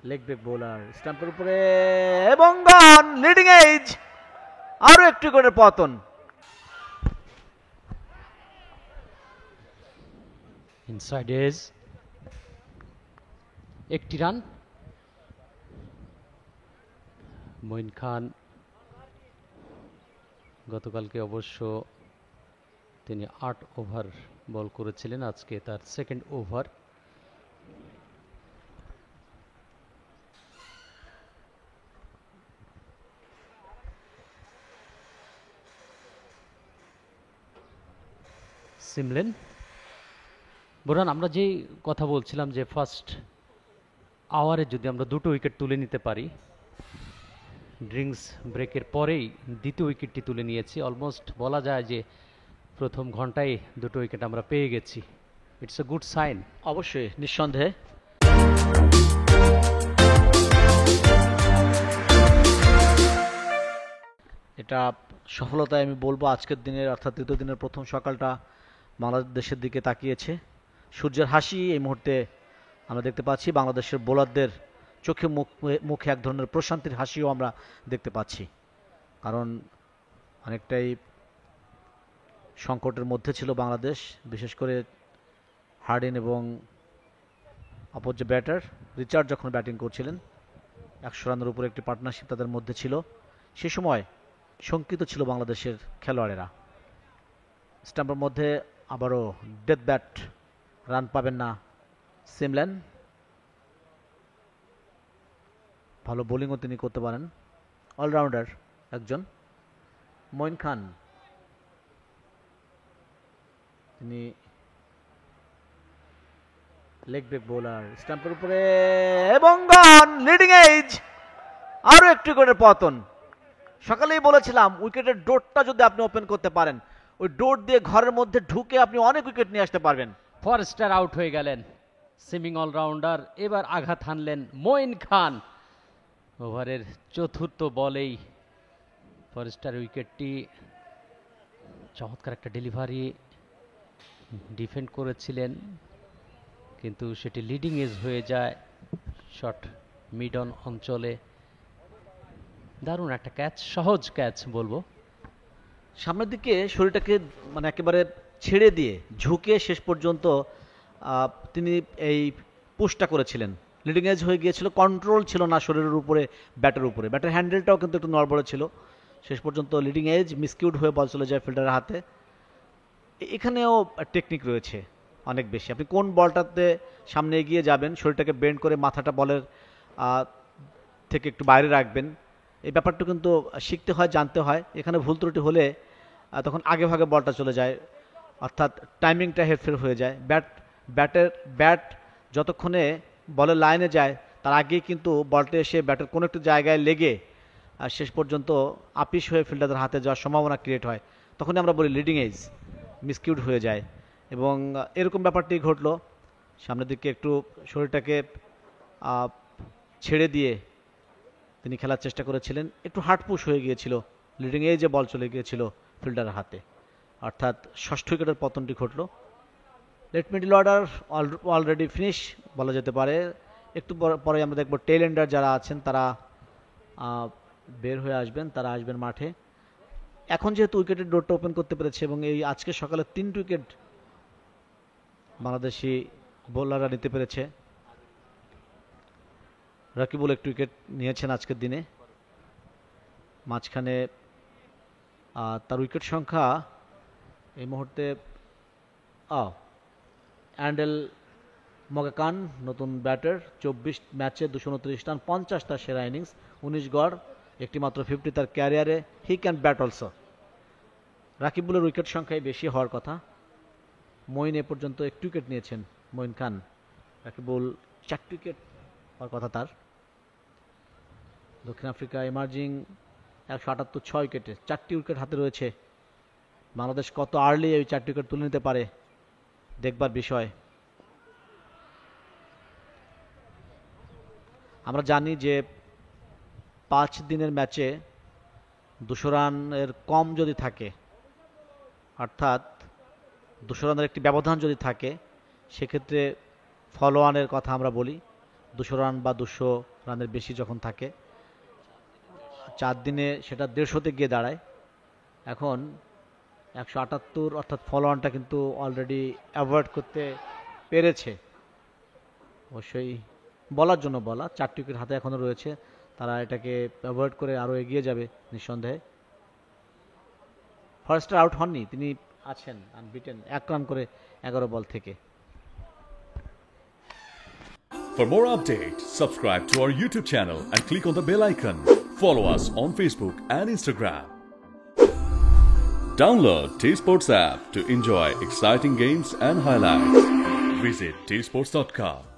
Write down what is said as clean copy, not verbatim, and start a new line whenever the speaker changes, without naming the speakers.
Leg break bowler স্টাম্পের উপরে এবং গন leading age, আরো একটি করে পতন।
ইনসাইড এজ, একটি রান। মঈন খান গতকালকে অবশ্য তিনি ৮ ওভার বল করেছিলেন, আজকে তার সেকেন্ড ওভার। সিমলেন বোরান, আমরা যেই কথা বলছিলাম যে ফার্স্ট আওয়ারে যদি আমরা দুটো উইকেট তুলে নিতে পারি, ড্রিঙ্কস ব্রেকের পরেই দ্বিতীয় উইকেটটি তুলে নিয়েছি। অলমোস্ট বলা যায় যে প্রথম ঘন্টায় দুটো উইকেট আমরা পেয়ে গেছি। It's a good sign.
অবশ্যই, নিঃসন্দেহে। এটা সফলতায় আমি বলবো আজকের দিনের অর্থাৎ দ্বিতীয় দিনের প্রথম সকালটা বাংলাদেশের দিকে তাকিয়েছে। সূর্যের হাসি এই মুহূর্তে আমরা দেখতে পাচ্ছি, বাংলাদেশের বোলারদের চোখে মুখে এক ধরনের প্রশান্তির হাসিও আমরা দেখতে পাচ্ছি, কারণ অনেকটাই সংকটের মধ্যে ছিল বাংলাদেশ, বিশেষ করে হার্ডিন এবং অপর যে ব্যাটার রিচার্ড যখন ব্যাটিং করছিলেন, ১০০ রানের উপরে একটি পার্টনারশিপ তাদের মধ্যে ছিল। সে সময় শঙ্কিত ছিল বাংলাদেশের খেলোয়াড়েরা। স্টাম্পের মধ্যে আবারও ডেথ ব্যাট, রান পাবেন না সিমলেন। ভালো বোলিংও তিনি করতে পারেন, অলরাউন্ডার একজন। মঈন খান তিনি লেগ ব্রেক বোলার স্টাম্পের উপরে এবং গন লিডিং এজ, আরো একটি করে পতন। সকালেই বলেছিলাম উইকেটের ডোরটা যদি আপনি ওপেন করতে পারেন, ওই ডোর দিয়ে ঘরের মধ্যে ঢুকে আপনি অনেক উইকেট নিয়ে আসতে পারবেন।
ফরেস্টার আউট হয়ে গেলেন, সিমিং অলরাউন্ডার। এবার আঘাত হানলেন মঈন খান। ওভারের চতুর্থ বলেই ফরেস্টার উইকেটটি, চমৎকার একটা ডেলিভারি, ডিফেন্ড করেছিলেন কিন্তু সেটি লিডিং এজ হয়ে যায় শর্ট মিড অন অঞ্চলে। দারুণ একটা ক্যাচ, সহজ ক্যাচ বলবো।
সামনের দিকে শরীরটাকে মানে একেবারে ছেড়ে দিয়ে ঝুঁকে শেষ পর্যন্ত তিনি এই পুশটা করেছিলেন। লিডিং এজ হয়ে গিয়েছিল, কন্ট্রোল ছিল না শরীরের উপরে, ব্যাটের উপরে। ব্যাটের হ্যান্ডেলটাও কিন্তু একটু নড়বড়ে ছিল। শেষ পর্যন্ত লিডিং এজ মিসকিউড হয়ে বল চলে যায় ফিল্ডারের হাতে। এখানেও টেকনিক রয়েছে অনেক বেশি। আপনি কোন বলটাতে সামনে এগিয়ে যাবেন, শরীরটাকে বেন্ড করে মাথাটা বলের থেকে একটু বাইরে রাখবেন, এই ব্যাপারটা কিন্তু শিখতে হয়, জানতে হয়। এখানে ভুল ত্রুটি হলে তখন আগে ভাগে বলটা চলে যায়, অর্থাৎ টাইমিংটা হেরফের হয়ে যায়। ব্যাট যতক্ষণে বলের লাইনে যায় তার আগেই কিন্তু বলটা এসে ব্যাটের কোনো একটু জায়গায় লেগে শেষ পর্যন্ত আপিস হয়ে ফিল্ডারদের হাতে যাওয়ার সম্ভাবনা ক্রিয়েট হয়। তখনই আমরা বলি লিডিং এজ, মিসকিউড হয়ে যায়। এবং এরকম ব্যাপারটি ঘটলো। সামনের দিকে একটু শরীরটাকে ছেড়ে দিয়ে তিনি খেলার চেষ্টা করেছিলেন, একটু হার্ড পুশ হয়ে গিয়েছিল, লিডিং এজে বল চলে গিয়েছিল ফিল্ডারের হাতে, অর্থাৎ ষষ্ঠ উইকেটের পতনটি ঘটল। Late middle order already finish বলা যেতে পারে। একটু পরে আমরা দেখব টেল এন্ডার যারা আছেন তারা বের হয়ে আসবেন, তারা আসবেন মাঠে। এখন যেহেতু উইকেটের ডোরটা ওপেন করতে পেরেছে এবং এই আজকে সকালে 3 উইকেট বাংলাদেশি বোলাররা নিতে পেরেছে। রাকিবুল একটু উইকেট নিয়েছেন আজকের দিনে। মাঝখানে তার উইকেট সংখ্যা এই মুহূর্তে অ্যান্ডেল মগাকান, নতুন ব্যাটার, 24 ম্যাচে 229 রান, 50 তার সেরা ইনিংস, 19 গড়, একটি মাত্র 50 তার ক্যারিয়ারে। He can bat also. রাকিবুলের উইকেট সংখ্যাই বেশি হওয়ার কথা। মঈন এ পর্যন্ত 1 উইকেট নিয়েছেন, মঈন খান। রাকিবুল 4 উইকেট হওয়ার কথা তার। দক্ষিণ আফ্রিকা এমার্জিং 178, 6 উইকেটে 4টি উইকেট হাতে রয়েছে। বাংলাদেশ কত আর্লি এই 4টি উইকেট তুলে নিতে পারে দেখবার বিষয়। আমরা জানি যে 5 দিনের ম্যাচে 200 রানের কম যদি থাকে, অর্থাৎ 200 রানের একটি ব্যবধান যদি থাকে, সেক্ষেত্রে ফলো অনের কথা আমরা বলি। 200 রান বা 200 রানের বেশি যখন থাকে, 4 দিনে সেটা 150-তে গিয়ে দাঁড়ায়। এখন 178 অর্থাৎ ফলো অনটা কিন্তু অলরেডি অ্যাভয়েড করতে পেরেছে। অবশ্যই বলার জন্য বলা, 4টি উইকেট হাতে এখনও রয়েছে, তারা এটাকে অ্যাভয়েড করে আরও এগিয়ে যাবে নিঃসন্দেহে। ফরেস্টার আউট হননি, তিনি আছেন আনবিটেন 1 রান করে 11 বল থেকে।
For more updates, subscribe to our YouTube channel and click on the bell icon. Follow us on Facebook and Instagram. Download T-Sports app to enjoy exciting games and highlights. Visit tsports.com.